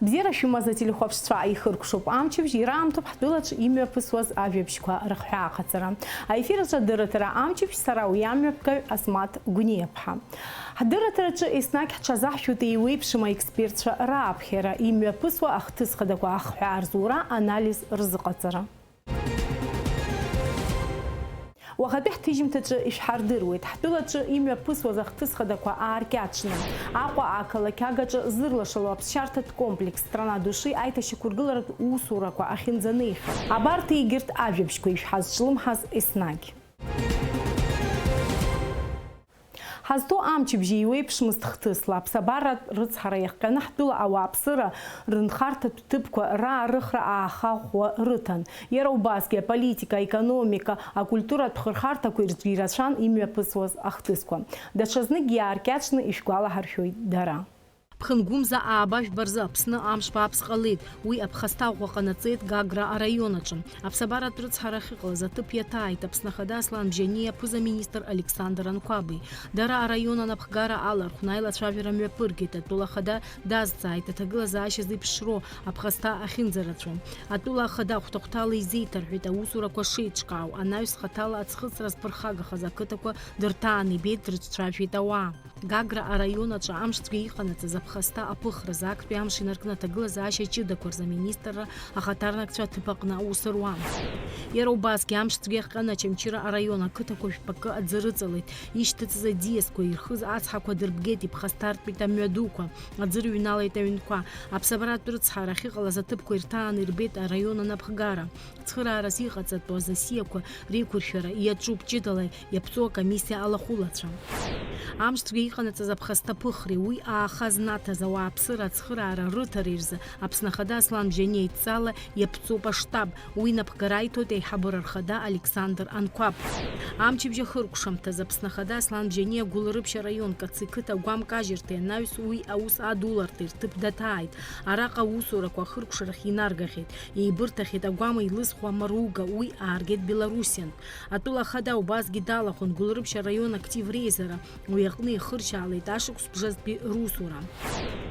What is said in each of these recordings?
Бзира шумаза телехопства ихыркшуп амчыбж ирамтуп ҳдулаҿ имҩаԥысуаз ажәабжьқәа рыхҳәаахаҵара. Аефираҿы адырраҭара амчыбжь сара уиамҩаԥгаҩ Асмаҭ Гәниаԥҳа. Ҳдырраҭараҿы еснагь ҳҽазаҳшәоит еиуеиԥшым аекспертцәа рааԥхьара, имҩаԥысуа ахҭыс хадақәа ахҳәаа рзура, анализ рзыҟаҵара. Уахатәи ҳҭыжьымҭаҿы ишәҳардыруеит. Ҳтәылаҿы имҩаԥысуаз ахҭыс хадақәа ааркьаҿны. Аҟәа ақалақь агаҿы зырлашало аԥсшьарҭатә комплекс страна души аиҭашьақәыргыларатә усурақәа ахьынӡанеиха. Абарҭ егьырҭ ажәабжьқәа ишәҳазҿлымҳаз еснагь. Ҳазҭо амчыбжьы еиуеиԥшмызт хҭысла, аԥсабара рыцҳара иахҟьаны ҳтәыла ауааԥсыра рынхарҭатә ҭыԥқәа раарыхра аахахәуа рыҭан. Иара убасгьы аполитика, аекономика, акультуратә хырхарҭақәа ирҿы ирацәан имҩаԥысуаз ахҭысқәа. Даҽазныкгьы иааркьаҿны ишәгәалаҳаршәоит дара. Ԥхынгәымза аабажәба рзы Аԥсны амш бааԥс ҟалеит. Уи аԥхасҭа ӷәӷәа ҟанаҵеит Гагра араионаҿы. Аԥсабаратә рыцҳара ахьыҟалаз аҭыԥ иаҭааит Аԥсны Ахада Аслан Бжьаниа аԥыза-министр Александр Анқәаби. Дара араион анапхгара алархәны аилацәажәара мҩаԥыргеит. Атәыла ахада дазҵааит аҭагылазаашьа зеиԥшроу аԥхасҭа ахьынӡарацәоу. Атәыла ахада хәҭа-хәҭала изеиҭарҳәеит аусурақәа шеиҿкаау. Анаҩс хаҭала аӡхыҵра зԥырхагахаз ақыҭақәа дырҭаан ибеит, дрыҿцәажәеит ауаа. Гагра араион аҿы амшцәгьа иҟанаҵаз аԥхасҭа аԥыхразы актәи амш инаркны аҭагылазаашьа ҷыдақәа рзы аминистрра ахаҭарнакцәа аҭыԥ аҟны аус руан. Иара убасгьы амшцәгьа иахҟьаны Очамчыра араион ақыҭақәа жәпакы аӡы рыҵалеит. Ишьҭыҵыз аӡиасқәа ирхыз ацҳақәа дырбгеит, иԥхасҭартәит амҩадуқәа, аӡы рыҩналеит аҩнқәа. Аԥсабаратә рыцҳара ахьыҟалаз аҭыԥқәа ирҭаан ирбеит араион анапхгара. Цхыраарас иҟаҵатәу азасиақәа реиқәыршәара иаҿуп ҷыдала иаԥҵоу акомиссиа алахәылацәа. Амшцәгьа иҟанаҵаз аԥхасҭаԥыхреи уи аахаз наҭаз ауааԥсыра ацхыраара рыҭареи рзы Аԥсны Ахада Аслан Бжьаниа идҵала иаԥҵоуп аштаб. Уи напхгара аиҭоит аиҳабыра рхада Александр Анқәаб. Амчыбжьа хыркәшамҭаз Аԥсны Ахада Аслан Бжьаниа Гәылрыԥшь араион Кац иқыҭа агәамкажьырҭеи анаҩс уи аус адуларҭеи рҭыԥ даҭааит. Араҟа аусурақәа ахыркәшарахь инаргахьеит. Еибырҭахьеит агәама илызхуа Маруга, уи ааргеит Беларусиантә. Атәыла ахада убасгьы далахәын Гәылрыԥшь араион актив реизара. Уи аҟны ихыршьаалеит ашықәс бжазтәи русура.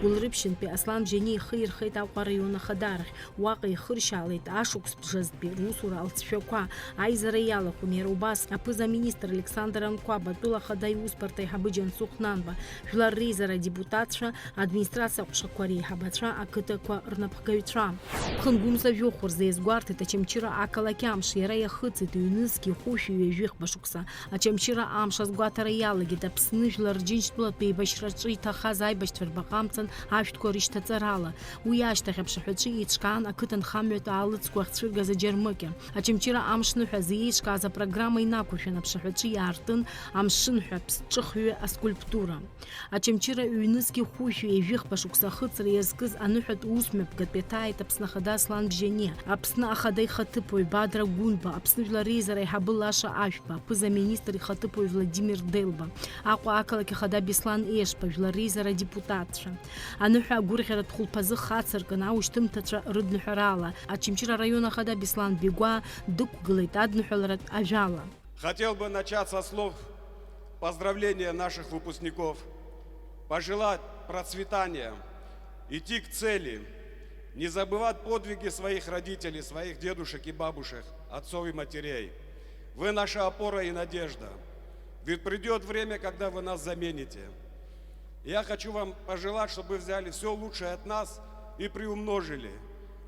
Гәылрыԥшьынтәи Аслан Бжьаниа ихы ирхеит Аҟәа араион ахадарахь. Уаҟа ихыршьаалеит ашықәс бжазтәи русура алҵшәақәа. Аизара иалахәын иара убас аԥыза-министр Александр Анқәаб, атәыла ахада иусбарҭа аиҳабы Џьансыхә Нанба, жәлар реизара адепутатцәа, администрациа ҟәшақәа реиҳабацәа, ақыҭақәа рнапхгаҩцәа. Ԥхынгәымза жәохә рзы иазгәарҭеит Очамчыра ақалақь амш, иара иахыҵит ҩнызқьи хәышәи ҩажәихба шықәса. Очамчыра амш азгәаҭара иалагеит Аԥсны жәлар Џьынџьтәылатәи еибашьраҿы иҭахаз аибашьцәа рбаҟамҵан ашәҭқәа рышьҭаҵарала. Уи ашьҭахь аԥшаҳәаҿы еиҿкаан ақыҭанхамҩатә аалыҵқәа ахьцәыргаз аџьармыкьа. Очамчыра амшныҳәазы еиҿкааз апрограмма инақәыршәан аԥшаҳәаҿы иаартын амшынҳәа ԥсҿыхҩы аскульптура. Очамчыра ҩнызқьи хәышәи еижәихба шықәса ахыҵра иазкыз аныҳәатә усмҩаԥгатә иаҭааит Аԥсны Ахада Аслан Бжьаниа, Аԥсны ахада ихаҭыԥуаҩ Бадра Гәынба, Аԥсны жәлар реизара аиҳабы Лаша Ашәба, аԥыза-министр ихаҭыԥуаҩ Владимир Делба, Аҟәа ақалақь ахада Беслан Ешба, жәлар реизара адепутатцәа. Аныҳәа агәырӷьаратә хәылԥазы хацыркын аушьҭымҭацәа рыдныҳәарала. Очамчыра араион ахада Беслан Бегәа дықәгылеит адныҳәаларатә ажәала. Хотел бы начать со слов поздравления наших выпускников, пожелать процветания, идти к цели, не забывать подвиги своих родителей, своих дедушек и бабушек, отцов и матерей. Вы наша опора и надежда. Ведь придет время, когда вы нас замените. Я хочу вам пожелать, чтобы вы взяли все лучшее от нас и приумножили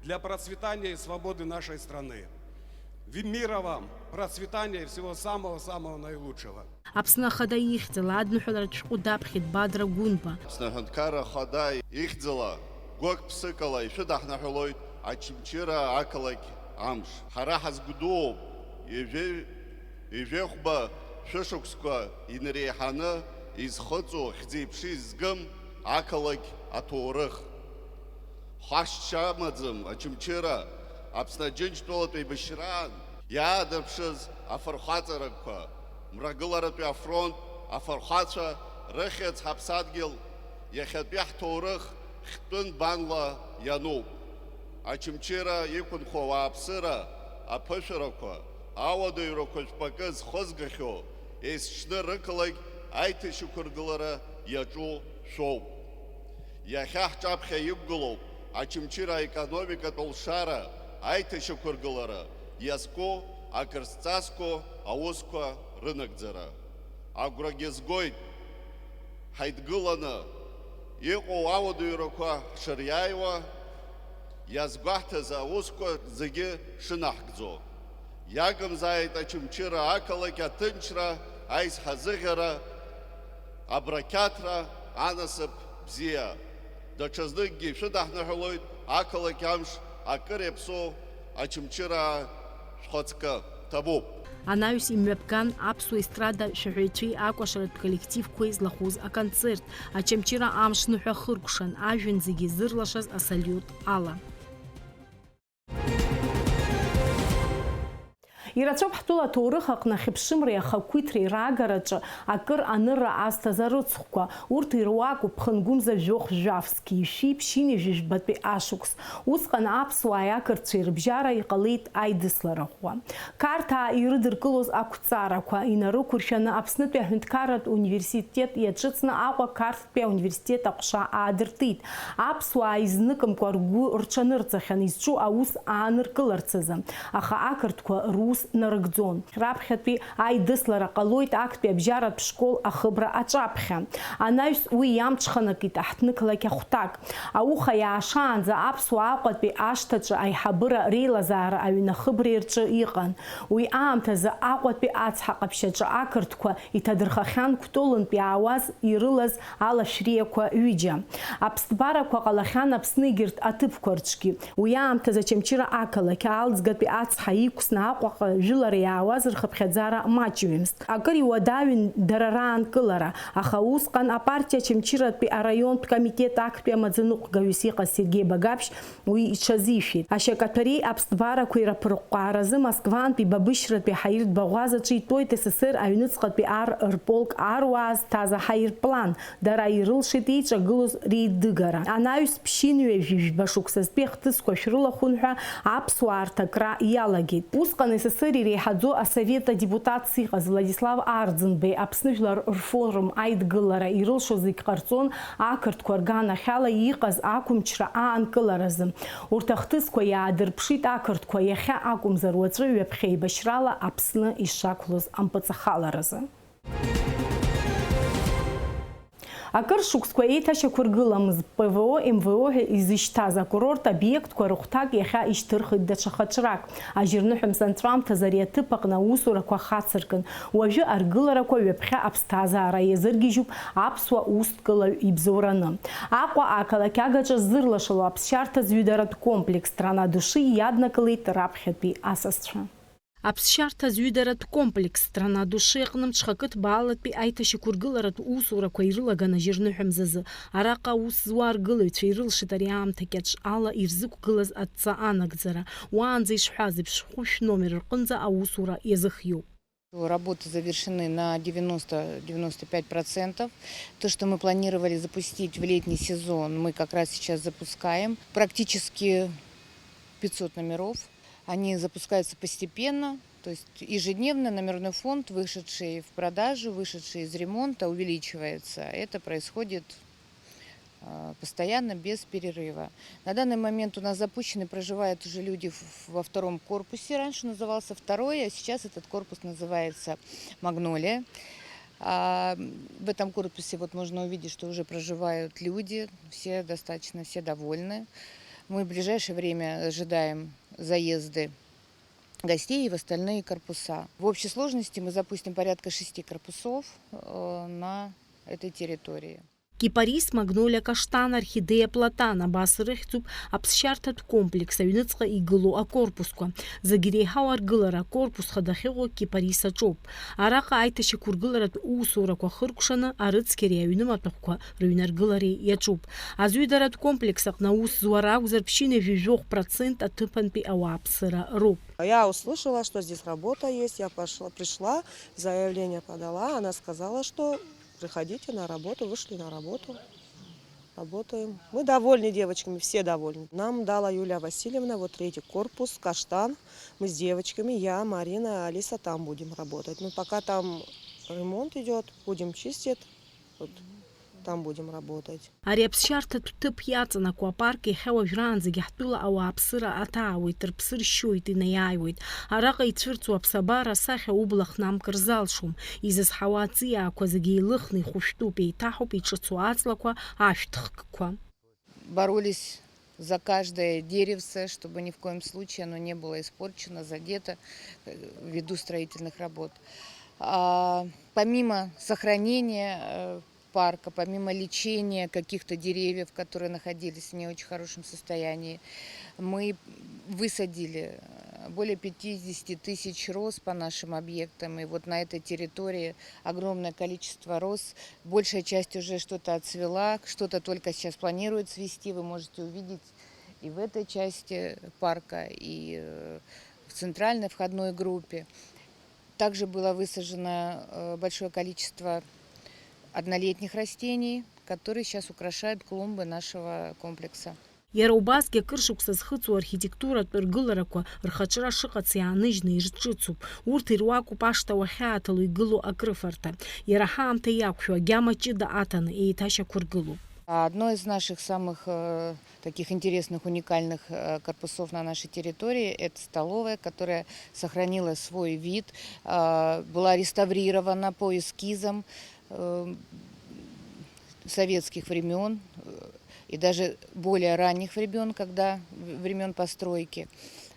для процветания и свободы нашей страны. Мира вам, процветания и всего самого-самого наилучшего. Аԥсны ахада ихьӡала адныҳәаларатә шәҟәы даԥхьеит Бадра Гәынба. Аԥсны Аҳәынҭқарра Ахада ихьӡала гәык ԥсыкала ишәыдаҳнаҳәалоит Очамчыра ақалақь амш. Ҳара ҳазгәдууп ижәехәба шәышықәсқәа инреиҳаны изхыҵу хьӡи-ԥши згым ақалақь аҭоурых. Ҳашьцәа амаӡам Очамчыра Аԥсны Џьынџьтәылатәи еибашьраан иаадырԥшыз афырхаҵарақәа, Мрагыларатәи афронт афырхацәа рыхьыӡ ҳаԥсадгьыл иахьатәи ҳҭоурых хьтәын банла иануп. Очамчыра иқәынхо ауааԥсыра аԥышәарақәа, ауадаҩрақәа жәпакы зхызгахьоу есшьны рықалақь аиҭашьақәыргылара иаҿу шәоуп. Иахьа ҳҿаԥхьа иқәгылоуп ачымчыра экономика толшара, айтышы көргілері, язко, акырстаско, ауызко рынок дзара. Агрогезгой хайдгыланы, еқо ауыды үйреква шыряйва, язгахты за ауызко зыге шынақдзо. Ягым зайт ачымчыра акалыка тынчра, айс хазыгара, абракятра, анасып бзия. Дачаздыгги шыдахны хылойд, акалыка амш, акырепсо, ачымчыра шхоцка табуп. Анаҩс имҩаԥган аԥсуа естрада шәаҳәаҩцәеи акәашаратә коллективқәеи злахәыз аконцерт, ачамчыра амш ныҳәа хыркәшан, ажәҩан зегьы зырлашаз асалиут ала. Ирацәоуп ҳтәыла аҭоурых аҟны ахьыԥшымреи ахақәиҭреи раагараҿы акыр анырра азҭаз арыцхәқәа, урҭ ируакуп Ԥхынгәымза Жәохә Жәавски ишәи ԥшьини жәыжәбатәи ашықәс. Усҟан аԥсуааи ақырҭцәеи рыбжьара иҟалеит аидыслара ӷәӷәа. Қарҭаа ирыдыркылоз ақәҵарақәа инарықәыршәаны Аԥснытәи аҳәынҭқарратә университет иаҿыцны Аҟәа Қарҭтәи ауниверситет аҟәша аадыртит. Аԥсуаа изныкымкәа ргәы рҽанырҵахьан изҿу аус ааныркыларц азы. Аха ақырҭқәа рус нарыгӡон. Раԥхьатәи аидыслара ҟалоит актәи абжьаратә школ ахыбра аҿаԥхьа. Анаҩс уи иамҽханакит аҳҭнықалақь ахәҭак. Ауха иаашаанӡа аԥсуа Аҟәатәи ашҭаҿы аиҳабыра реилазаара аҩнахыбреи рҿы иҟан. Уи аамҭазы Аҟәатәи ацҳа ҟаԥшьаҿы ақырҭқәа иҭадырхахьан Кәтолынтә иаауаз ирылаз алашәриақәа ҩыџьа. Аԥсҭбарақәа ҟалахьан Аԥсны егьырҭ аҭыԥқәа рҿгьы. Уи аамҭазы Очамчыра ақалақь аалӡгатәи ацҳа иқәсны Аҟәаҟа жәылара иаауаз рхыԥхьаӡара маҷҩымызт. Акыр иуадаҩын дара раанкылара, аха усҟан апартиа Очамчыратәи араионтә комитет актәи амаӡаныҟәгаҩыс иҟаз Сергеи Багаԥшь уи иҽазишәеит. Ашьакаҭәареи аԥсҭбарақәеи раԥырҟҟааразы Москвантәи Бабышьратәи аҳаиртә баӷәаз аҿы итәоит СССР аҩныҵҟатәи рполк аруаа зҭаз аҳаирплан. Дара ирылшеит еиҿагылоз реидыгара. Анаҩс ԥшьынҩажәи жәба шықәсазтәи ахҭысқәа шәрылахәын ҳәа аԥсуаа рҭакра иалагеит. Усҟан СССР иреиҳаӡоу асовет адепутатс иҟаз Владислав Арӡынбеи Аԥсны Жәлар рфорум аидгылара ирылшо зегь ҟарҵон ақырҭқәа рганахьала иҟаз ақәымчра аанкыларазы. Урҭ ахҭысқәа иаадырԥшит ақырҭқәа иахьа акәымзар уаҵәы ҩаԥхьа еибашьрала Аԥсны ишақәлоз ампыҵахаларазы. Акыр шықәсқәа еиҭашьақәыргыламыз ПВО, МВО ҳәа изышьҭаз акурорт обиектқәа рыхәҭак иахьа ишьҭырхит даҽа хаҿрак. Ажьырныҳәа анҵәамҭаз ари аҭыԥ аҟны аусурақәа хацыркын. Уажәы аргыларақәа ҩаԥхьа аԥсҭазаара иазыргьежьуп аԥсуа усҭкылаҩ ибзоураны. Аҟәа ақалақь агаҿа зырлашало аԥсшьарҭа зҩыдаратә комплекс Страна души иаднакылеит раԥхьатәи асасцәа. Аԥсшьарҭа зҩыдаратә комплекс Страна души аҟны мҽхакыҭбаалатәи аиҭашьақәыргыларатә усурақәа ирылаган ажьырныҳәамзазы. Араҟа аус зуа аргылаҩцәа ирылшеит ари аамҭа кьаҿ ала ирзықәгылаз адҵа анагӡара. Уаанӡа ишҳәаз еиԥш хәышә номер рҟынӡа аусура иазыхиоуп. Работы завершены на 90-95%. То, что мы планировали запустить в летний сезон, мы как раз сейчас запускаем. Практически 500 номеров. Они запускаются постепенно, то есть ежедневно номерной фонд, вышедший в продажу, вышедший из ремонта, увеличивается. Это происходит постоянно, без перерыва. На данный момент у нас запущены, проживают уже люди во втором корпусе. Раньше назывался второй, а сейчас этот корпус называется «Магнолия». В этом корпусе вот можно увидеть, что уже проживают люди, все достаточно, все довольны. Мы в ближайшее время ожидаем заезды гостей в остальные корпуса. В общей сложности мы запустим порядка 6 корпусов на этой территории. Кипарис, магнолия, каштан, орхидея, платан абас рыхьӡуп аԥсшьарҭатә комплекс аҩныҵҟа игылоу акорпусқәа. Зегьы реиҳау аргылара акорпусха дахьыҟоу кипарис аҿоуп. Араҟа аиҭашьақәыргыларатә усурақәа хыркәшаны арыцқьареи аҩнымаҭәахәқәа рыҩнаргылареи иаҿуп. Азҩыдаратә комплекс аҟны аус зуа ракәзар ԥшьынҩажәи Жәохә% аҭыԥантәи ауааԥсыра роуп. Я услышала, что здесь работа есть, я пришла, заявление подала, она сказала, что приходите на работу, вышли на работу, работаем. Мы довольны девочками, все довольны. Нам дала Юлия Васильевна вот третий корпус, каштан. Мы с девочками, я, Марина, Алиса там будем работать. Но пока там ремонт идет, будем чистить. Вот. там будем работать. Ари аԥсшьарҭа ҭәҭыԥ иаҵанакуа апарк иахьа уажәраанӡагьы ҳтәыла ауааԥсыра аҭаауеит, рыԥсыршьоит, инеиааиуеит. Араҟа ицәырҵуа аԥсабара асахьа убла хнамкыр залшом. Изызҳауа аҵиаақәа зегьы еилыхны ихәышәтәуп, еиҭаҳауп иҿыцу аҵлақәа, ашәҭхкқәа. Боролись за каждое деревце, чтобы ни в коем случае оно не было испорчено, задето ввиду строительных работ. Помимо сохранения парка, помимо лечения каких-то деревьев, которые находились в не очень хорошем состоянии, мы высадили более 50 тысяч роз по нашим объектам. И вот на этой территории огромное количество роз. Большая часть уже что-то отцвела, что-то только сейчас планируют свести. Вы можете увидеть и в этой части парка, и в центральной входной группе. Также было высажено большое количество однолетних растений, которые сейчас украшают клумбы нашего комплекса. Иара убасгьы акыр шықәса зхыҵуа архитектуратә ргыларақәа рхаҿра шыҟац иааныжьны ирҿыцуп. Урҭ ируакуп ашҭа уахьааҭало игылоу акрыфарҭа. Иара ҳаамҭа иақәшәо агьама ҷыда аҭаны еиҭашьақәыргылоуп. Одно из наших самых таких интересных, уникальных корпусов на нашей территории – это столовая, которая сохранила свой вид, была реставрирована по эскизам советских времен и даже более ранних времен постройки.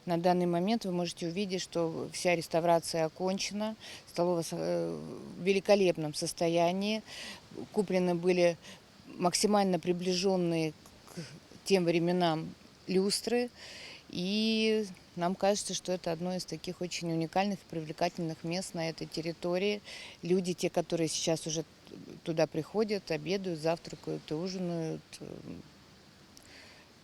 На данный момент вы можете увидеть, что вся реставрация окончена, столовая в великолепном состоянии, куплены были максимально приближенные к тем временам люстры, и нам кажется, что это одно из таких очень уникальных и привлекательных мест на этой территории. Люди, те, которые сейчас уже туда приходят, обедают, завтракают и ужинают,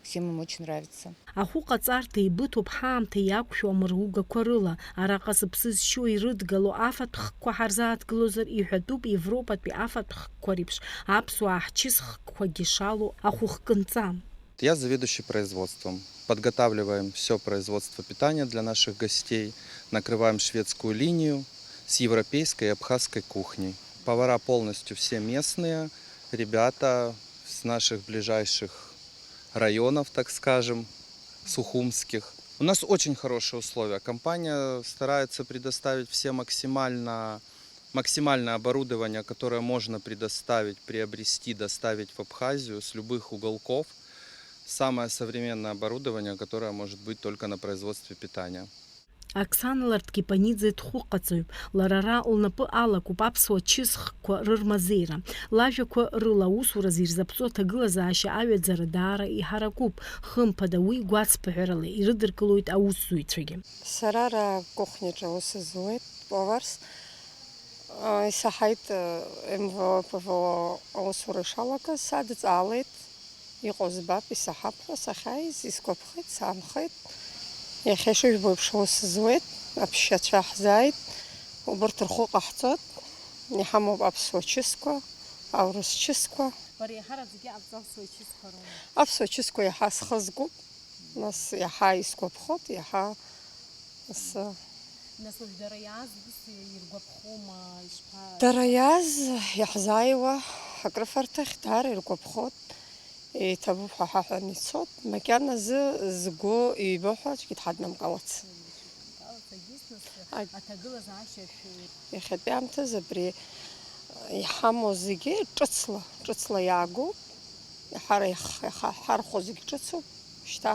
всем им очень нравится. Ахәы ҟаҵарҭа еибыҭоуп ҳаамҭа иақәшәо амыргәгақәа рыла. Араҟа зыԥсы зшьо ирыдгало афатә хкқәа ҳарзааҭгылозар иҳәатәуп Европатәи афатә хкқәа реиԥш аԥсуаа ҳчыс хкқәагьы шалоу ахәыхкынҵа. Я заведующий производством. Подготавливаем все производство питания для наших гостей, накрываем шведскую линию с европейской и абхазской кухней. Повара полностью все местные, ребята с наших ближайших районов, так скажем, сухумских. У нас очень хорошие условия. Компания старается предоставить все максимальное оборудование, которое можно предоставить, приобрести, доставить в Абхазию с любых уголков. Самое современное оборудование, которое может быть только на производстве питания. Оксана Ларткипанидзе дхәыҟаҵаҩуп. Лара ара лнапы алакуп аԥсуа чыс хкқәа рырмазеира. Лажәақәа рыла аусуразы ирзаԥҵо аҭагылазаашьа аҩаӡара даара иҳаракуп. Хымԥада уи гәацԥыҳәарала ирыдыркылоит аусзуҩцәагьы. Сара кухняҿы аус зуеит, поварс. Исаҳаит МВО аусура ишалагаз, садҵаалеит. Иҟоу збап, исаҳап ҳәа сахьааиз, исгәаԥхеит, саанхеит. Иахьа ишыжәбо аус зуеит, аԥшьацәа ҳзааит, убарҭ рхәы ҟаҳҵоит, иҳамоуп аԥсуа чысқәа, аурыс чысқәа. Бара иаҳараӡагьы аԥсуа чысқәа роума? Аԥсуа чысқәа иаҳа схы згуп, нас иаҳа исгәаԥхоит, иаҳа Нас дара иааз ус иргәаԥхома, ишԥа? Дара иааз иаҳзааиуа акрыфарҭахь даара иргәаԥхоит. Еиҭабуп ҳәа ҳаҳәан ицоит, макьаназы згәы ибо ҳәа аӡәгьы дҳаднамгалац. Иахьатәи аамҭаз абри иҳамоу зегьы ҿыцла иаагоуп, ҳархәо зегьы ҿыцуп, шьҭа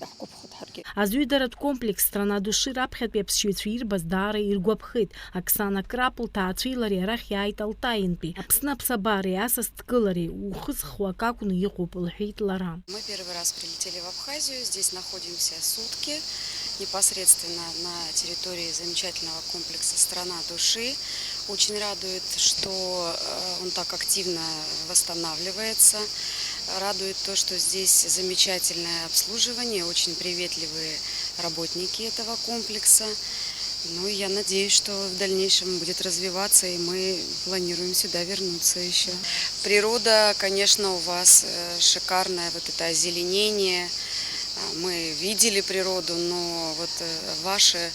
иаҳгәаԥхоит ҳаргьы. Азҩыдаратә комплекс Страна души раԥхьатәи аԥсшьаҩцәа ирбаз даара иргәаԥхеит. Оксана Крапл лҭаацәеи лареи арахь иааит Алтаинтәи. Аԥсны аԥсабареи асасдкылареи ухыҵхуа ак акәны иҟоуп, лҳәеит лара. Мы первый раз прилетели в Абхазию, здесь находимся сутки, непосредственно на территории замечательного комплекса «Страна души». Очень радует, что он так активно восстанавливается. Радует то, что здесь замечательное обслуживание, очень приветливые работники этого комплекса. Ну и я надеюсь, что в дальнейшем будет развиваться, и мы планируем сюда вернуться еще. Природа, конечно, у вас шикарная, вот это озеленение. Мы видели природу, но вот ваше,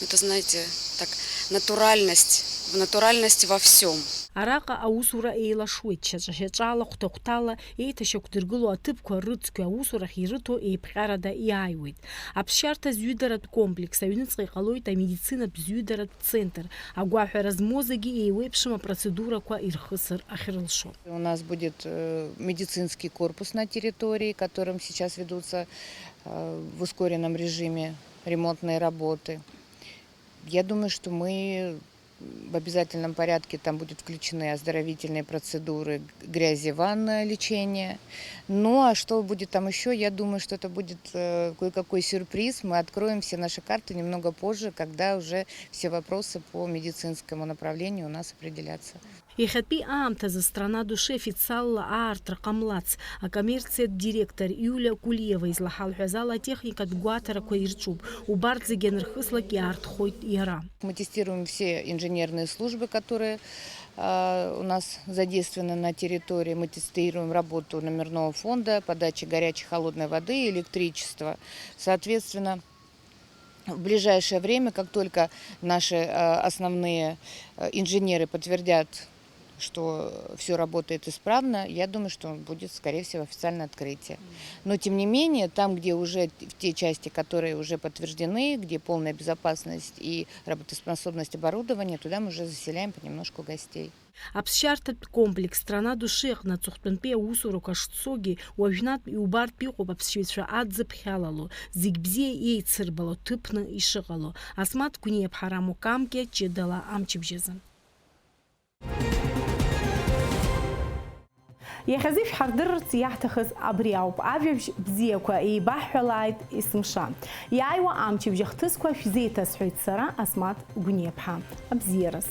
это знаете, так, натуральность во всем. Араҟа аусура еилашуеит шьаҿа-шьаҿала, хәҭа-хәҭала еиҭашьақәдыргыло аҭыԥқәа рыцқьо аусурахь ирыҭо еиԥҟьарада иааиуеит. Аԥсшьарҭа зҩыдаратә комплекс аҩныҵҟа иҟалоит амедицинатә зҩыдаратә центр. Агәаҳәара змоу зегьы еиуеиԥшым апроцедурақәа ирхысыр ахьрылшо. У нас будет медицинский корпус на территории, которым сейчас ведутся в ускоренном режиме ремонтные работы. Я думаю, что мы в обязательном порядке там будут включены оздоровительные процедуры, грязеванное лечение. Ну а что будет там еще, я думаю, что это будет кое-какой сюрприз. Мы откроем все наши карты немного позже, когда уже все вопросы по медицинскому направлению у нас определятся. Иахьатәи аамҭазы страна души официалла аартра ҟамлац акоммерциатә директор Иулиа Кулиева излаҳалҳәаз ала атехникатә гәаҭарақәа ирҿуп. Убарҭ зегьы анырхыслак иаартхоит иара. Мы тестируем все инженерные службы, которые у нас задействованы на территории. Мы тестируем работу номерного фонда, подачи горячей холодной воды и электричества. Соответственно, в ближайшее время, как только наши основные инженеры подтвердят, что все работает исправно, я думаю, что будет, скорее всего, официальное открытие. Но, тем не менее, там, где уже в те части, которые уже подтверждены, где полная безопасность и работоспособность оборудования, туда мы уже заселяем понемножку гостей. Аԥсшьарҭатә комплекс страна души аҟны аҵыхәтәантәи аусурақәа шцогьы уажәнатә иубартә иҟоуп аԥсшьаҩцәа аӡыԥхьалало, зегь бзиа еицырбало, ҭыԥны ишыҟало. Асмаҭ Гәниа-ԥҳа Рамо Камкьа, Ҷыдала амчыбжьазы. Иахьазы шәҳардырырц иаҳҭахыз абри ауп. Ажәабжь бзиақәа еибаҳҳәалааит есымша. Иааиуа амчыбжьа хҭысқәа шәзеиҭасҳәоит сара Асмаҭ Гәниа-ԥҳа. Абзиараз.